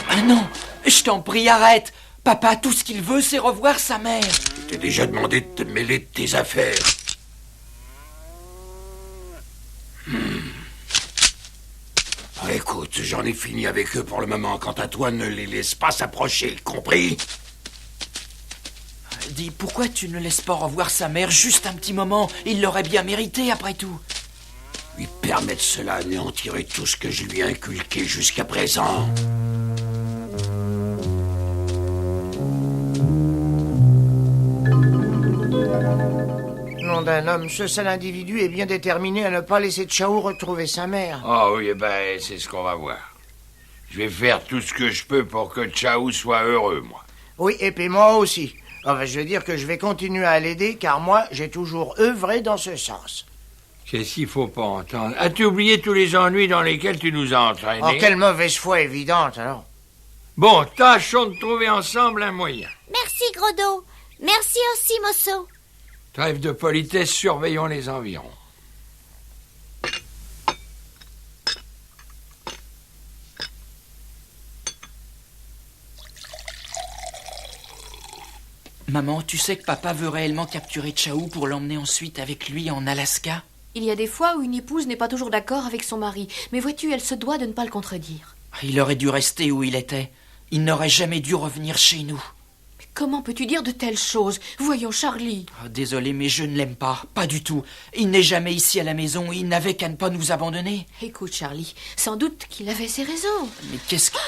Ah non, je t'en prie, arrête. Papa, tout ce qu'il veut, c'est revoir sa mère. Je t'ai déjà demandé de te mêler de tes affaires. Écoute, j'en ai fini avec eux pour le moment. Quant à toi, ne les laisse pas s'approcher, compris? Dis, pourquoi tu ne laisses pas revoir sa mère juste un petit moment? Il l'aurait bien mérité, après tout. Lui permettre cela anéantirait tout ce que je lui ai inculqué jusqu'à présent. Nom d'un homme, ce sale individu est bien déterminé à ne pas laisser Chaou retrouver sa mère. Oh oui, c'est ce qu'on va voir. Je vais faire tout ce que je peux pour que Chaou soit heureux, moi. Oui, et puis moi aussi. Enfin, je veux dire que je vais continuer à l'aider, car moi, j'ai toujours œuvré dans ce sens. Qu'est-ce qu'il faut pas entendre? As-tu oublié tous les ennuis dans lesquels tu nous as entraînés? Oh, quelle mauvaise foi évidente, alors. Bon, tâchons de trouver ensemble un moyen. Merci, Grodo. Merci aussi, Mosso. Trêve de politesse, surveillons les environs. Maman, tu sais que papa veut réellement capturer Chaou pour l'emmener ensuite avec lui en Alaska? Il y a des fois où une épouse n'est pas toujours d'accord avec son mari. Mais vois-tu, elle se doit de ne pas le contredire. Il aurait dû rester où il était. Il n'aurait jamais dû revenir chez nous. Mais comment peux-tu dire de telles choses? Voyons, Charlie. Oh, désolé, mais je ne l'aime pas. Pas du tout. Il n'est jamais ici à la maison. Il n'avait qu'à ne pas nous abandonner. Écoute, Charlie, sans doute qu'il avait ses raisons. Mais qu'est-ce que...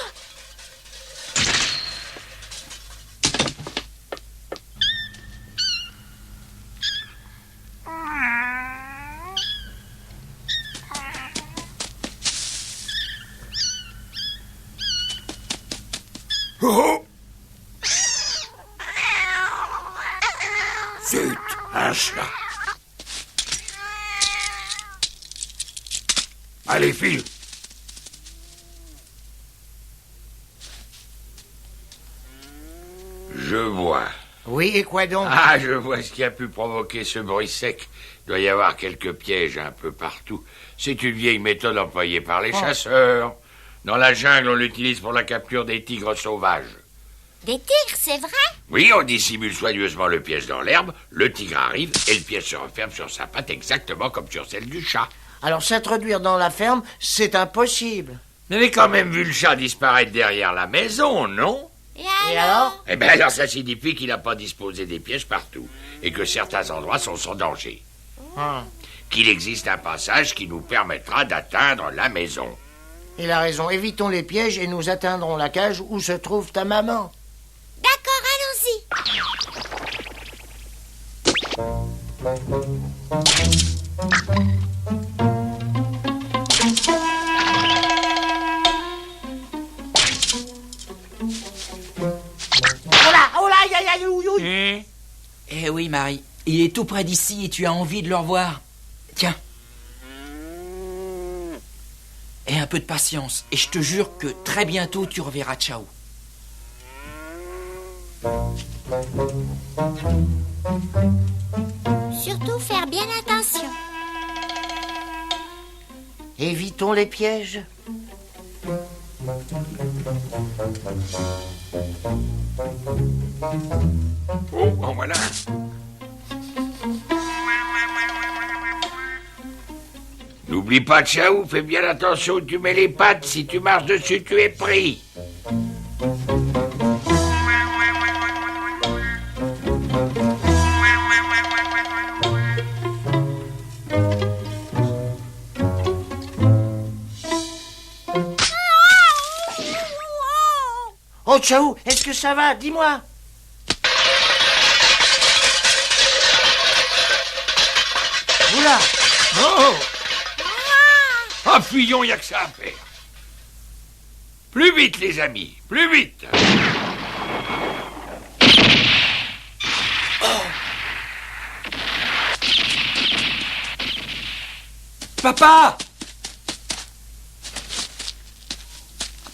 Oh! Zut, un chat. Allez, file. Je vois. Oui, et quoi donc? Ah, je vois ce qui a pu provoquer ce bruit sec. Il doit y avoir quelques pièges un peu partout. C'est une vieille méthode employée par les chasseurs. Dans la jungle, on l'utilise pour la capture des tigres sauvages. Des tigres, c'est vrai? Oui, on dissimule soigneusement le piège dans l'herbe, le tigre arrive et le piège se referme sur sa patte exactement comme sur celle du chat. Alors s'introduire dans la ferme, c'est impossible. Vous avez quand même vu le chat disparaître derrière la maison, non? Et alors? Eh bien alors ça signifie qu'il n'a pas disposé des pièges partout et que certains endroits sont sans danger. Qu'il existe un passage qui nous permettra d'atteindre la maison. Il a raison, évitons les pièges et nous atteindrons la cage où se trouve ta maman. D'accord, allons-y. Oh là, aïe, aïe, aïe, ouïe, ouïe. Eh oui, Marie. Il est tout près d'ici et tu as envie de le revoir. Tiens. Et un peu de patience. Et je te jure que très bientôt, tu reverras Chaou. Surtout faire bien attention. Évitons les pièges. Oh, en voilà. N'oublie pas, Chaou, fais bien attention où tu mets les pattes. Si tu marches dessus, tu es pris. Oh, Chaou, est-ce que ça va? Dis-moi. Oula. Oh! Ah, fuyons, il n'y a que ça à faire. Plus vite, les amis, plus vite. Papa!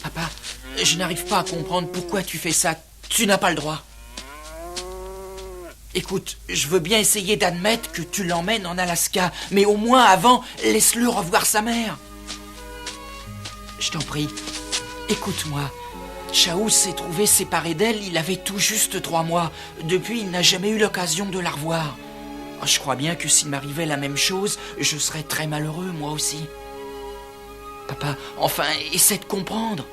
Papa, je n'arrive pas à comprendre pourquoi tu fais ça. Tu n'as pas le droit. Écoute, je veux bien essayer d'admettre que tu l'emmènes en Alaska, mais au moins avant, laisse-le revoir sa mère. Je t'en prie, écoute-moi. Chaos s'est trouvé séparé d'elle, il avait tout juste 3 mois. Depuis, il n'a jamais eu l'occasion de la revoir. Oh, je crois bien que s'il m'arrivait la même chose, je serais très malheureux, moi aussi. Papa, enfin, essaie de comprendre.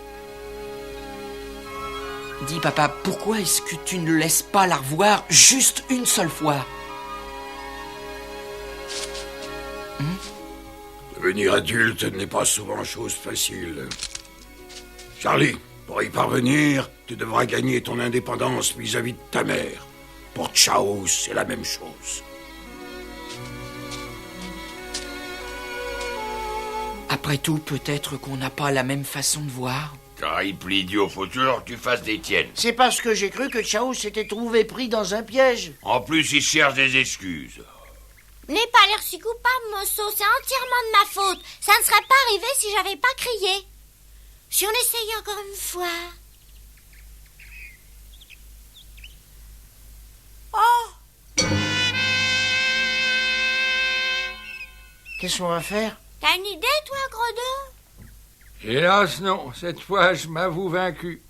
Dis, papa, pourquoi est-ce que tu ne le laisses pas la revoir juste une seule fois? Devenir adulte n'est pas souvent chose facile. Charlie, pour y parvenir, tu devras gagner ton indépendance vis-à-vis de ta mère. Pour Chaos, c'est la même chose. Après tout, peut-être qu'on n'a pas la même façon de voir. Triple idiot, faut toujours que tu fasses des tiennes. C'est parce que j'ai cru que Chaos s'était trouvé pris dans un piège. En plus, il cherche des excuses. N'aie pas l'air si coupable, Mosso. C'est entièrement de ma faute. Ça ne serait pas arrivé si j'avais pas crié. Si on essayait encore une fois. Oh! Qu'est-ce qu'on va faire? T'as une idée, toi, gros dos? Hélas, non. Cette fois, je m'avoue vaincu.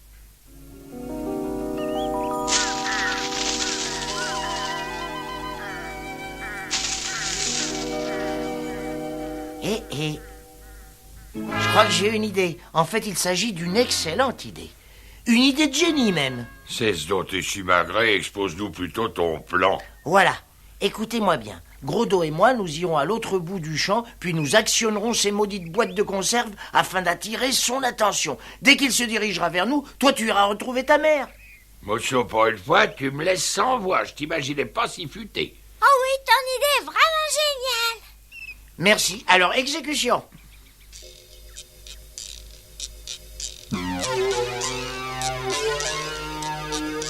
Je crois que j'ai une idée. En fait, il s'agit d'une excellente idée. Une idée de génie, même. Cesse dont t'es si magré, expose-nous plutôt ton plan. Voilà. Écoutez-moi bien. Grodo et moi, nous irons à l'autre bout du champ, puis nous actionnerons ces maudites boîtes de conserve afin d'attirer son attention. Dès qu'il se dirigera vers nous, toi, tu iras retrouver ta mère. Mocho, pour une fois, tu me laisses sans voix. Je t'imaginais pas si futé. Oh oui, ton idée est vraiment géniale. Merci. Alors, exécution.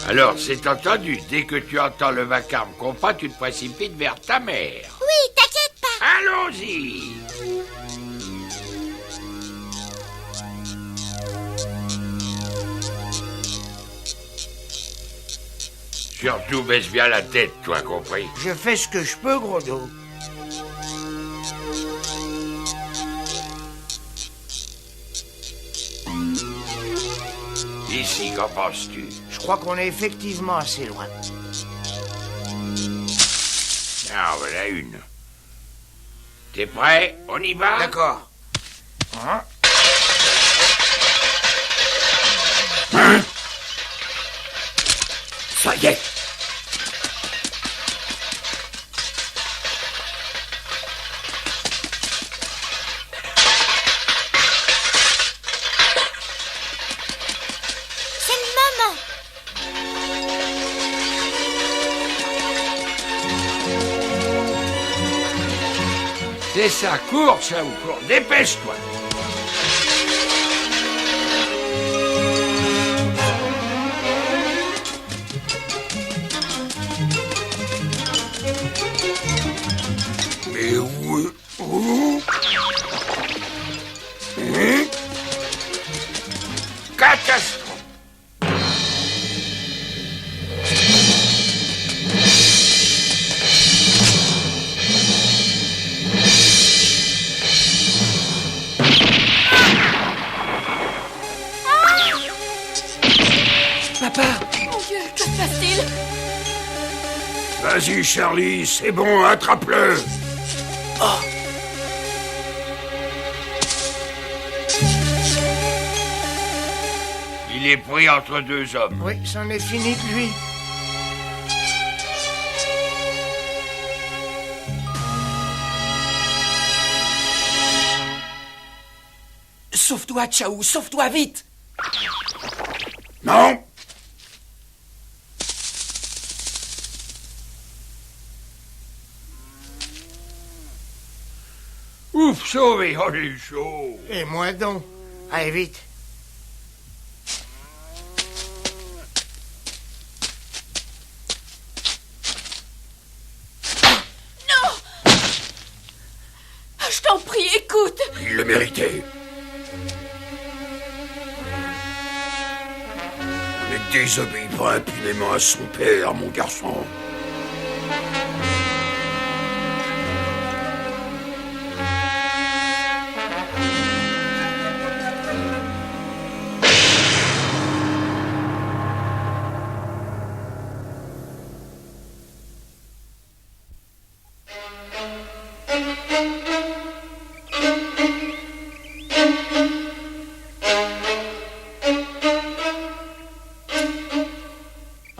Alors, c'est entendu. Dès que tu entends le vacarme compas, tu te précipites vers ta mère. Oui, t'inquiète pas. Allons-y. Surtout, baisse bien la tête, toi, compris? Je fais ce que je peux, Grodo. Ici, qu'en penses-tu? Je crois qu'on est effectivement assez loin. Ah, voilà une. T'es prêt? On y va? D'accord. Hein? Ça y est. C'est le moment. C'est ça, cours, ça ou cours. Dépêche-toi. Mais où? Catastrophe. Papa! Mon Dieu, que se passe-t-il? Vas-y, Charlie, c'est bon, attrape-le. Il est pris entre deux hommes. Oui, c'en est fini de lui. Sauve-toi, Chaos, sauve-toi vite! Non. Ouf, sauvé, on est chaud. Et moi donc. Allez, vite. Je t'en prie, écoute. Il le méritait. désobéit pas impunément à son père, mon garçon.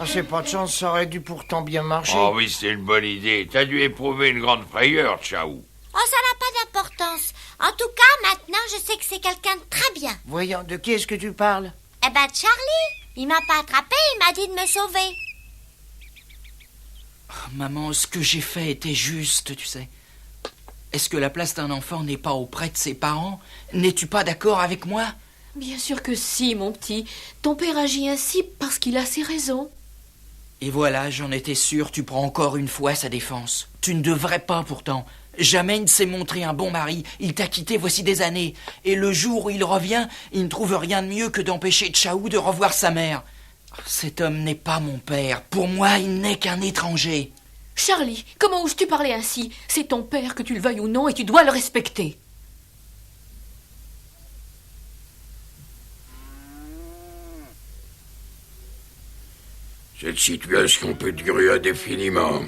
Ah, c'est pas de chance, ça aurait dû pourtant bien marcher. Oh oui, c'est une bonne idée. T'as dû éprouver une grande frayeur, Chaou. Oh, ça n'a pas d'importance. En tout cas, maintenant, je sais que c'est quelqu'un de très bien. Voyons, de qui est-ce que tu parles? Eh ben, Charlie, il m'a pas attrapé, il m'a dit de me sauver. Maman, ce que j'ai fait était juste, tu sais. Est-ce que la place d'un enfant n'est pas auprès de ses parents? N'es-tu pas d'accord avec moi? Bien sûr que si, mon petit. Ton père agit ainsi parce qu'il a ses raisons. Et voilà, j'en étais sûr, tu prends encore une fois sa défense. Tu ne devrais pas, pourtant. Jamais il ne s'est montré un bon mari. Il t'a quitté voici des années. Et le jour où il revient, il ne trouve rien de mieux que d'empêcher Chaou de revoir sa mère. Cet homme n'est pas mon père. Pour moi, il n'est qu'un étranger. Charlie, comment oses-tu parler ainsi? C'est ton père, que tu le veuilles ou non, et tu dois le respecter. Cette situation peut durer indéfiniment.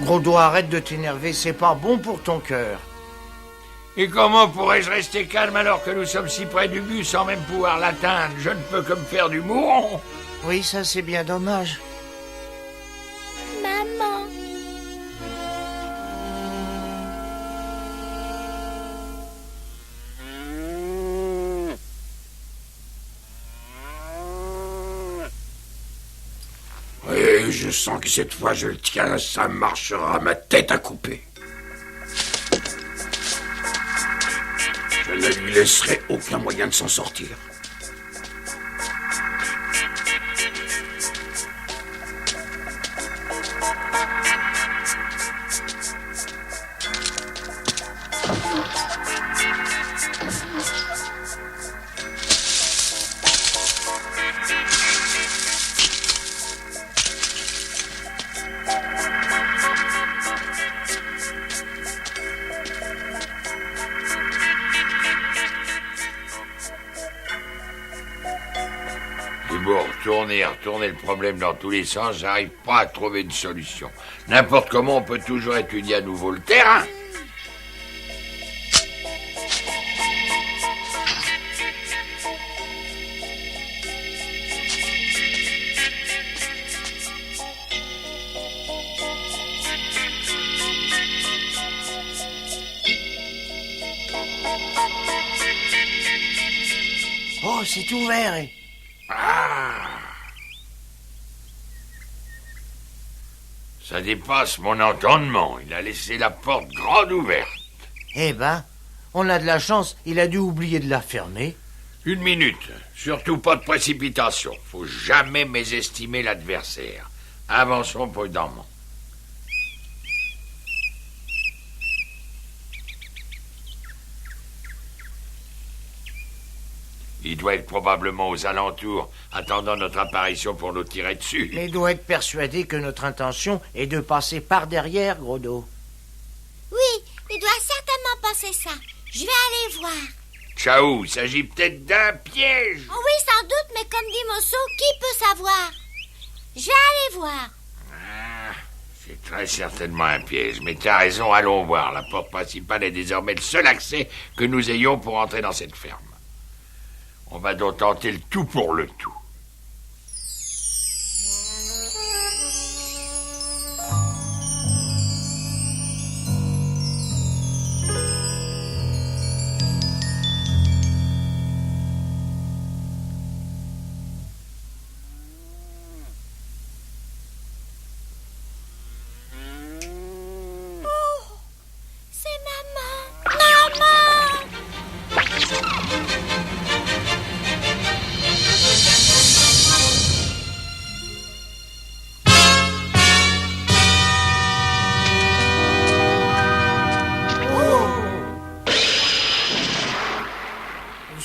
Gros doigt, arrête de t'énerver, c'est pas bon pour ton cœur. Et comment pourrais-je rester calme alors que nous sommes si près du but sans même pouvoir l'atteindre? Je ne peux que me faire du mouron. Oui, ça c'est bien dommage. Maman. Oui, je sens que cette fois je le tiens, ça marchera, ma tête à couper. Je ne lui laisserai aucun moyen de s'en sortir. Retourner le problème dans tous les sens, j'arrive pas à trouver une solution. N'importe comment, on peut toujours étudier à nouveau le terrain. Oh, c'est ouvert. Ça dépasse mon entendement. Il a laissé la porte grande ouverte. Eh ben, on a de la chance, il a dû oublier de la fermer. Une minute. Surtout pas de précipitation. Faut jamais mésestimer l'adversaire. Avançons prudemment. Il doit être probablement aux alentours, attendant notre apparition pour nous tirer dessus. Mais il doit être persuadé que notre intention est de passer par derrière, gros dos. Oui, il doit certainement penser ça. Je vais aller voir. Chaou, il s'agit peut-être d'un piège. Oh oui, sans doute, mais comme dit Mosso, qui peut savoir? Je vais aller voir. Ah, c'est très certainement un piège, mais t'as raison, allons voir. La porte principale est désormais le seul accès que nous ayons pour entrer dans cette ferme. On va donc tenter le tout pour le tout. C'est maman. Maman!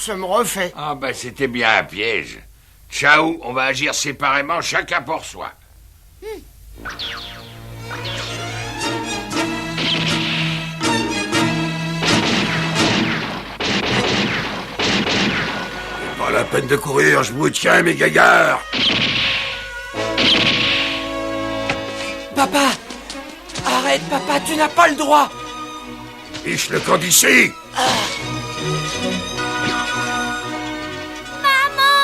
ça me refait. Ah ben c'était bien un piège. Ciao, on va agir séparément, chacun pour soi. Pas la peine de courir, je vous tiens, mes gaillards. Papa! Arrête, papa, tu n'as pas le droit! Fiche le camp d'ici. Maman.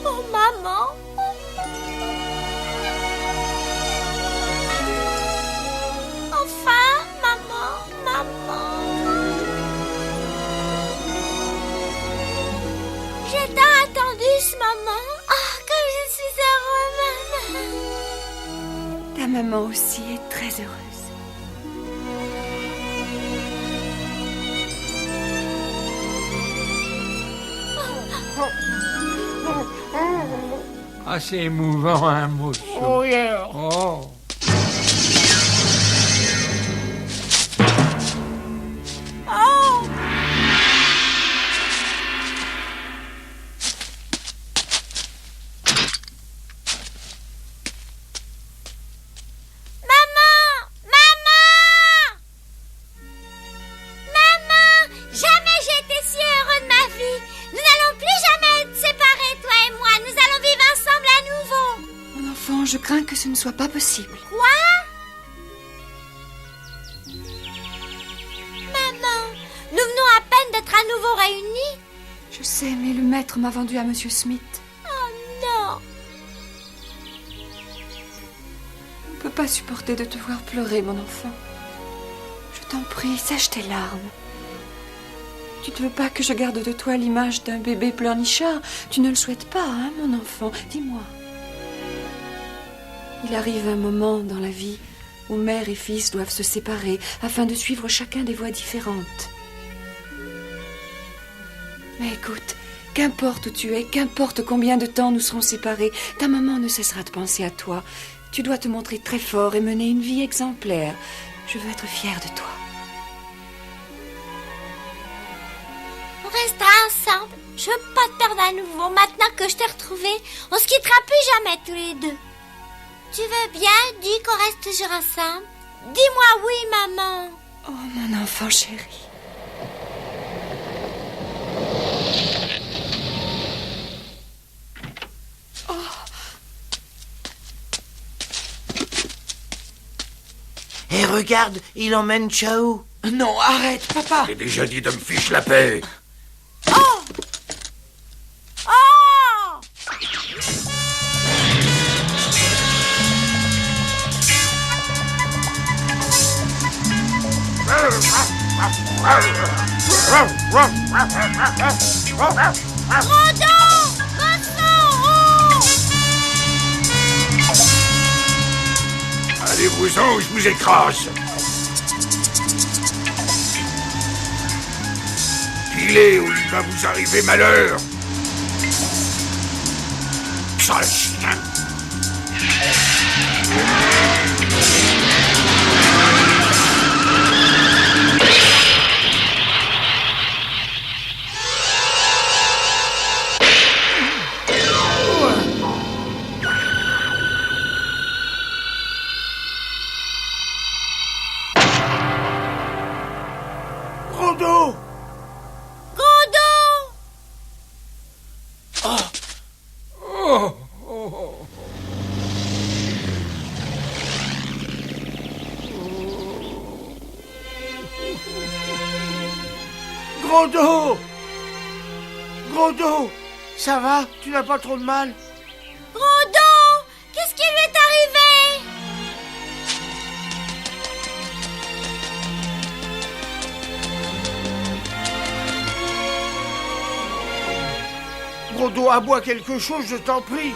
Oh, maman. Enfin, maman. J'ai tant attendu ce moment. Oh, comme je suis heureux, maman. Ta maman aussi est très heureuse. Ah, c'est émouvant, un mot. Oh, yeah. Oh. Oh. Maman, jamais j'ai été si heureux de ma vie. Nous n'allons plus jamais être séparés, toi et moi. Nous allons vivre ensemble à nouveau. Mon enfant, je crains que ce ne soit pas possible. Quoi? Maman, nous venons à peine d'être à nouveau réunis. Je sais, mais le maître m'a vendu à Monsieur Smith. Oh non. Je ne peux pas supporter de te voir pleurer, mon enfant. Je t'en prie, sèche tes larmes. Tu ne veux pas que je garde de toi l'image d'un bébé pleurnichard? Tu ne le souhaites pas, hein, mon enfant? Dis-moi. Il arrive un moment dans la vie où mère et fils doivent se séparer afin de suivre chacun des voies différentes. Mais écoute, qu'importe où tu es, qu'importe combien de temps nous serons séparés, ta maman ne cessera de penser à toi. Tu dois te montrer très fort et mener une vie exemplaire. Je veux être fière de toi. On restera ensemble. Je veux pas te perdre à nouveau. Maintenant que je t'ai retrouvé, on se quittera plus jamais tous les deux. Tu veux bien, dis qu'on reste toujours ensemble? Dis-moi oui, maman. Oh, mon enfant chéri. Et regarde, il emmène Ciao. Non, arrête, papa! J'ai déjà dit de me fiche la paix. Oh! Rodon! Allez-vous-en ou je vous écrase. Filez ou il va vous arriver malheur. Sale chien. Rodo! Godot! Oh, oh, Rodo! Rodo! Ça va? Tu n'as pas trop de mal? Rodon! Qu'est-ce qui lui est arrivé? Gros dos, aboie quelque chose, je t'en prie.